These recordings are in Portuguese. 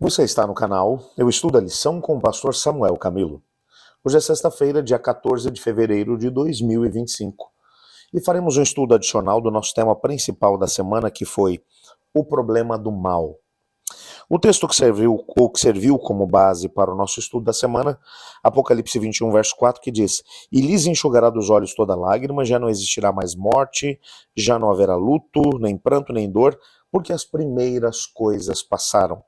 Você está no canal Eu Estudo a Lição com o pastor Samuel Camilo. Hoje é sexta-feira, dia 14 de fevereiro de 2025. E faremos um estudo adicional do nosso tema principal da semana, que foi o problema do mal. O texto que serviu como base para o nosso estudo da semana, Apocalipse 21, verso 4, que diz: E lhes enxugará dos olhos toda lágrima, já não existirá mais morte, já não haverá luto, nem pranto, nem dor, porque as primeiras coisas passaram.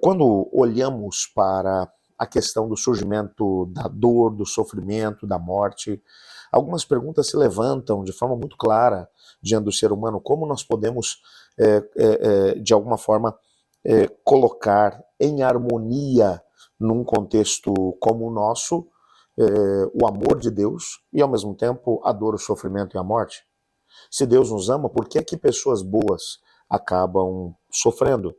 Quando olhamos para a questão do surgimento da dor, do sofrimento, da morte, algumas perguntas se levantam de forma muito clara diante do ser humano. Como nós podemos, de alguma forma, colocar em harmonia, num contexto como o nosso, o amor de Deus e, ao mesmo tempo, a dor, o sofrimento e a morte? Se Deus nos ama, por que é que pessoas boas acabam sofrendo?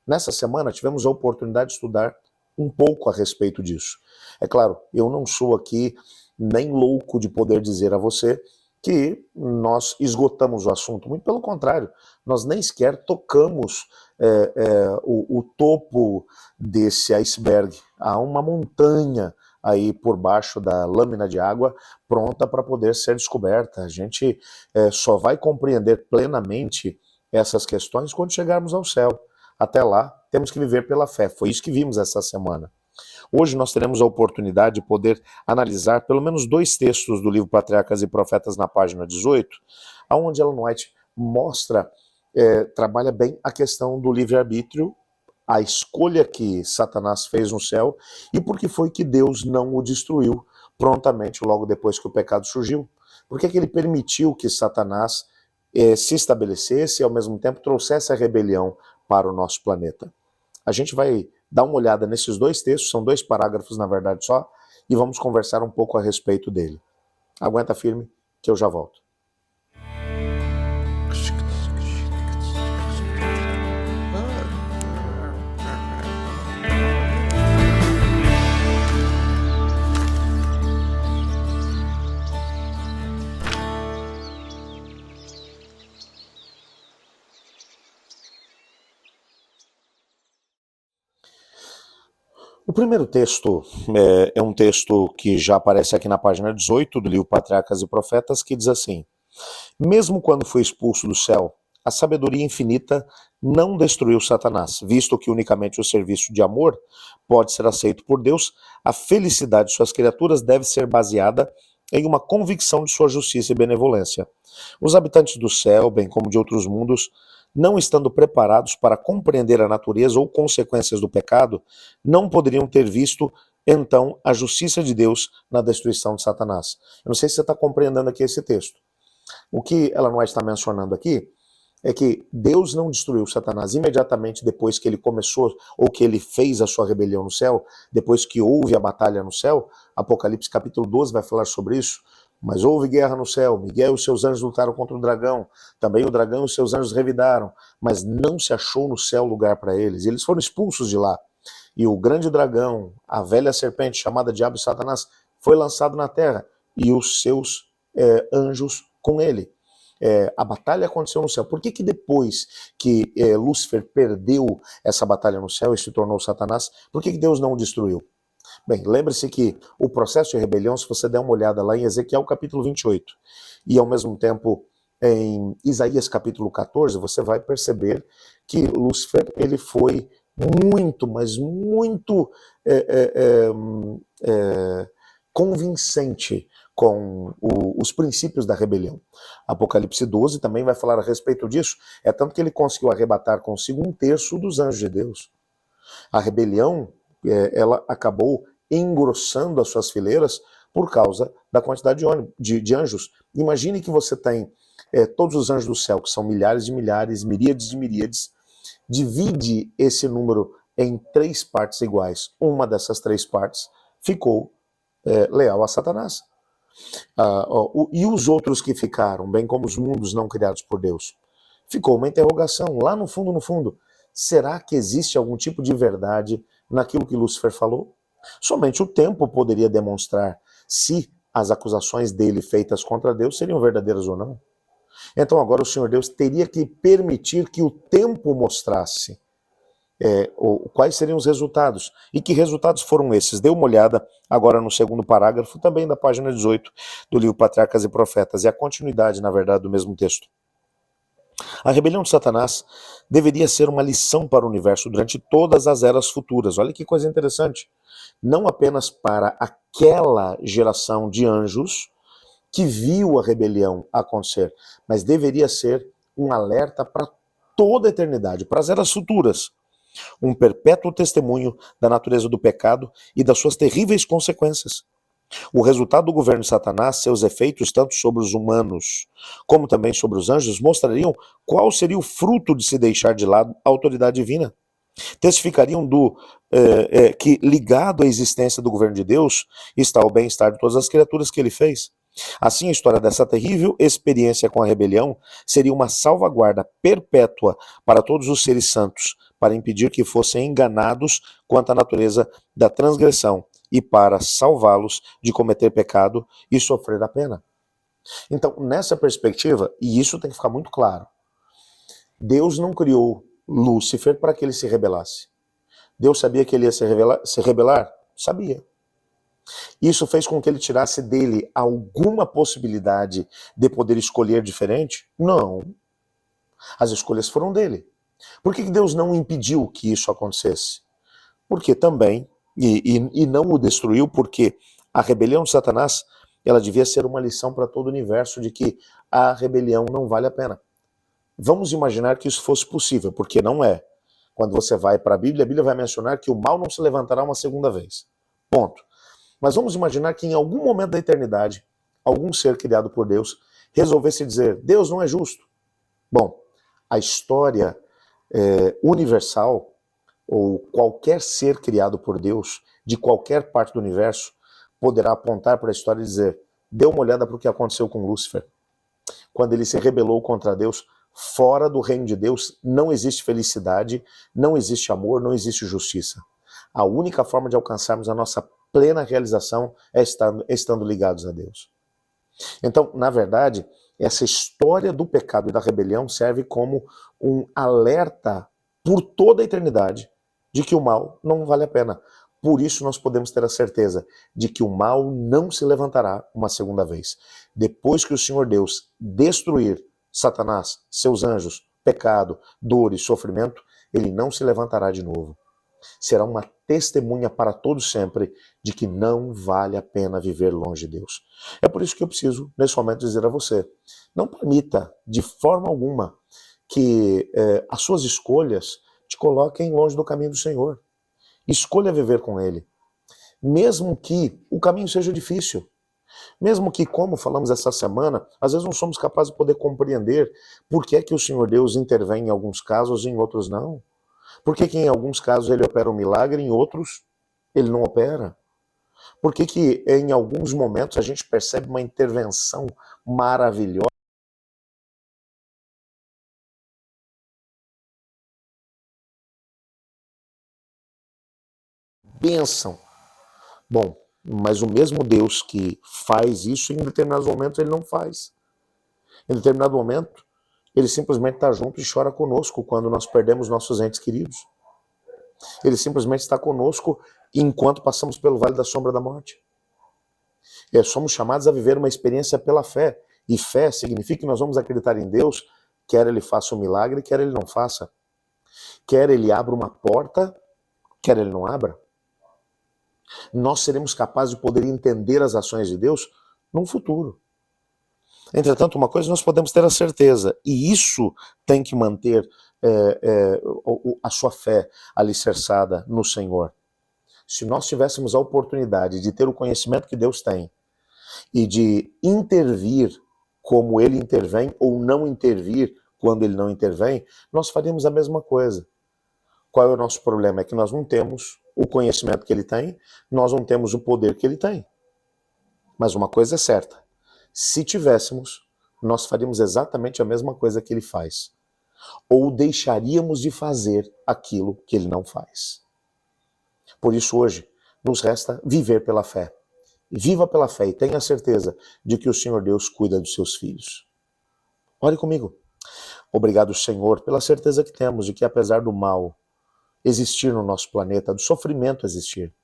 Nessa semana tivemos a oportunidade de estudar um pouco a respeito disso. É claro, eu não sou aqui nem louco de poder dizer a você que nós esgotamos o assunto. Muito pelo contrário, nós nem sequer tocamos o topo desse iceberg. Há uma montanha aí por baixo da lâmina de água pronta para poder ser descoberta. A gente só vai compreender plenamente essas questões quando chegarmos ao céu. Até lá, temos que viver pela fé. Foi isso que vimos essa semana. Hoje nós teremos a oportunidade de poder analisar pelo menos dois textos do livro Patriarcas e Profetas na página 18, onde Ellen White mostra, trabalha bem a questão do livre-arbítrio, a escolha que Satanás fez no céu e por que foi que Deus não o destruiu prontamente logo depois que o pecado surgiu. Por que ele permitiu que Satanás se estabelecesse e ao mesmo tempo trouxesse a rebelião para o nosso planeta? A gente vai dar uma olhada nesses dois textos, são dois parágrafos na verdade só, e vamos conversar um pouco a respeito dele. Aguenta firme que eu já volto. O primeiro texto é um texto que já aparece aqui na página 18 do livro Patriarcas e Profetas, que diz assim: Mesmo quando foi expulso do céu, a sabedoria infinita não destruiu Satanás, visto que unicamente o serviço de amor pode ser aceito por Deus, a felicidade de suas criaturas deve ser baseada em uma convicção de sua justiça e benevolência. Os habitantes do céu, bem como de outros mundos, não estando preparados para compreender a natureza ou consequências do pecado, não poderiam ter visto, então, a justiça de Deus na destruição de Satanás. Eu não sei se você está compreendendo aqui esse texto. O que ela não está mencionando aqui é que Deus não destruiu Satanás imediatamente depois que ele começou, ou que ele fez a sua rebelião no céu, depois que houve a batalha no céu. Apocalipse capítulo 12 vai falar sobre isso. Mas houve guerra no céu, Miguel e os seus anjos lutaram contra o dragão, também o dragão e os seus anjos revidaram, mas não se achou no céu lugar para eles, e eles foram expulsos de lá. E o grande dragão, a velha serpente chamada Diabo e Satanás, foi lançado na terra, e os seus anjos com ele. A batalha aconteceu no céu. Por que depois que Lúcifer perdeu essa batalha no céu e se tornou Satanás, por que Deus não o destruiu? Bem, lembre-se que o processo de rebelião, se você der uma olhada lá em Ezequiel capítulo 28, e ao mesmo tempo em Isaías capítulo 14, você vai perceber que Lúcifer, ele foi muito, mas muito convincente com os princípios da rebelião. Apocalipse 12 também vai falar a respeito disso, é tanto que ele conseguiu arrebatar consigo 1/3 dos anjos de Deus. A rebelião, ela acabou engrossando as suas fileiras por causa da quantidade de anjos. Imagine que você tem todos os anjos do céu, que são milhares de milhares, miríades de miríades, divide esse número em 3 partes iguais. Uma dessas 3 partes ficou leal a Satanás. E os outros que ficaram, bem como os mundos não criados por Deus? Ficou uma interrogação, lá no fundo, será que existe algum tipo de verdade naquilo que Lúcifer falou? Somente o tempo poderia demonstrar se as acusações dele feitas contra Deus seriam verdadeiras ou não. Então agora o Senhor Deus teria que permitir que o tempo mostrasse quais seriam os resultados. E que resultados foram esses? Dê uma olhada agora no segundo parágrafo, também da página 18 do livro Patriarcas e Profetas. É a continuidade, na verdade, do mesmo texto. A rebelião de Satanás deveria ser uma lição para o universo durante todas as eras futuras. Olha que coisa interessante. Não apenas para aquela geração de anjos que viu a rebelião acontecer, mas deveria ser um alerta para toda a eternidade, para as eras futuras. Um perpétuo testemunho da natureza do pecado e das suas terríveis consequências. O resultado do governo de Satanás, seus efeitos tanto sobre os humanos como também sobre os anjos, mostrariam qual seria o fruto de se deixar de lado a autoridade divina. Testificariam que ligado à existência do governo de Deus está o bem-estar de todas as criaturas que ele fez. Assim, a história dessa terrível experiência com a rebelião seria uma salvaguarda perpétua para todos os seres santos, para impedir que fossem enganados quanto à natureza da transgressão e para salvá-los de cometer pecado e sofrer a pena. Então, nessa perspectiva, e isso tem que ficar muito claro, Deus não criou Lúcifer para que ele se rebelasse. Deus sabia que ele ia se rebelar? Sabia. Isso fez com que ele tirasse dele alguma possibilidade de poder escolher diferente? Não. As escolhas foram dele. Por que Deus não impediu que isso acontecesse? Porque também, e não o destruiu, porque a rebelião de Satanás, ela devia ser uma lição para todo o universo de que a rebelião não vale a pena. Vamos imaginar que isso fosse possível, porque não é. Quando você vai para a Bíblia vai mencionar que o mal não se levantará uma segunda vez. Ponto. Mas vamos imaginar que em algum momento da eternidade, algum ser criado por Deus resolvesse dizer, Deus não é justo. Bom, a história universal, ou qualquer ser criado por Deus, de qualquer parte do universo, poderá apontar para a história e dizer, dê uma olhada para o que aconteceu com Lúcifer. Quando ele se rebelou contra Deus, fora do reino de Deus não existe felicidade, não existe amor, não existe justiça. A única forma de alcançarmos a nossa plena realização é estando ligados a Deus. Então, na verdade, essa história do pecado e da rebelião serve como um alerta por toda a eternidade de que o mal não vale a pena. Por isso nós podemos ter a certeza de que o mal não se levantará uma segunda vez. Depois que o Senhor Deus destruir Satanás, seus anjos, pecado, dor e sofrimento, ele não se levantará de novo. Será uma testemunha para todos sempre de que não vale a pena viver longe de Deus. É por isso que eu preciso, nesse momento, dizer a você, não permita, de forma alguma, que as suas escolhas te coloquem longe do caminho do Senhor. Escolha viver com Ele. Mesmo que o caminho seja difícil. Mesmo que, como falamos essa semana, às vezes não somos capazes de poder compreender por que é que o Senhor Deus intervém em alguns casos e em outros não. Por que que em alguns casos ele opera um milagre, em outros ele não opera? Por que que em alguns momentos a gente percebe uma intervenção maravilhosa? Bênção. Bom, mas o mesmo Deus que faz isso, em determinados momentos ele não faz. Em determinado momento, ele simplesmente está junto e chora conosco quando nós perdemos nossos entes queridos. Ele simplesmente está conosco enquanto passamos pelo vale da sombra da morte. Somos chamados a viver uma experiência pela fé. E fé significa que nós vamos acreditar em Deus, quer ele faça um milagre, quer ele não faça. Quer ele abra uma porta, quer ele não abra. Nós seremos capazes de poder entender as ações de Deus num futuro. Entretanto, uma coisa nós podemos ter a certeza, e isso tem que manter a sua fé alicerçada no Senhor. Se nós tivéssemos a oportunidade de ter o conhecimento que Deus tem e de intervir como Ele intervém ou não intervir quando Ele não intervém, nós faríamos a mesma coisa. Qual é o nosso problema? É que nós não temos o conhecimento que Ele tem, nós não temos o poder que Ele tem. Mas uma coisa é certa, se tivéssemos, nós faríamos exatamente a mesma coisa que Ele faz. Ou deixaríamos de fazer aquilo que Ele não faz. Por isso hoje, nos resta viver pela fé. Viva pela fé e tenha certeza de que o Senhor Deus cuida dos seus filhos. Ore comigo. Obrigado, Senhor, pela certeza que temos de que apesar do mal, existir no nosso planeta, do sofrimento existir.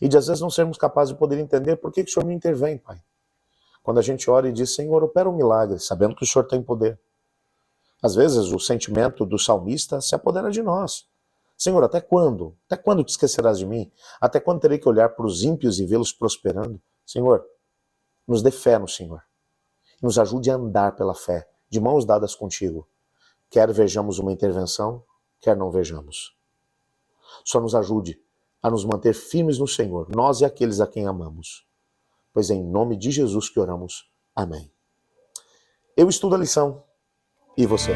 E de às vezes não sermos capazes de poder entender por que o Senhor não intervém, Pai. Quando a gente ora e diz, Senhor, opera um milagre, sabendo que o Senhor tem poder. Às vezes o sentimento do salmista se apodera de nós. Senhor, até quando? Até quando te esquecerás de mim? Até quando terei que olhar para os ímpios e vê-los prosperando? Senhor, nos dê fé no Senhor. Nos ajude a andar pela fé, de mãos dadas contigo. Quer vejamos uma intervenção, quer não vejamos. Só nos ajude a nos manter firmes no Senhor, nós e aqueles a quem amamos. Pois é em nome de Jesus que oramos. Amém. Eu estudo a lição. E você?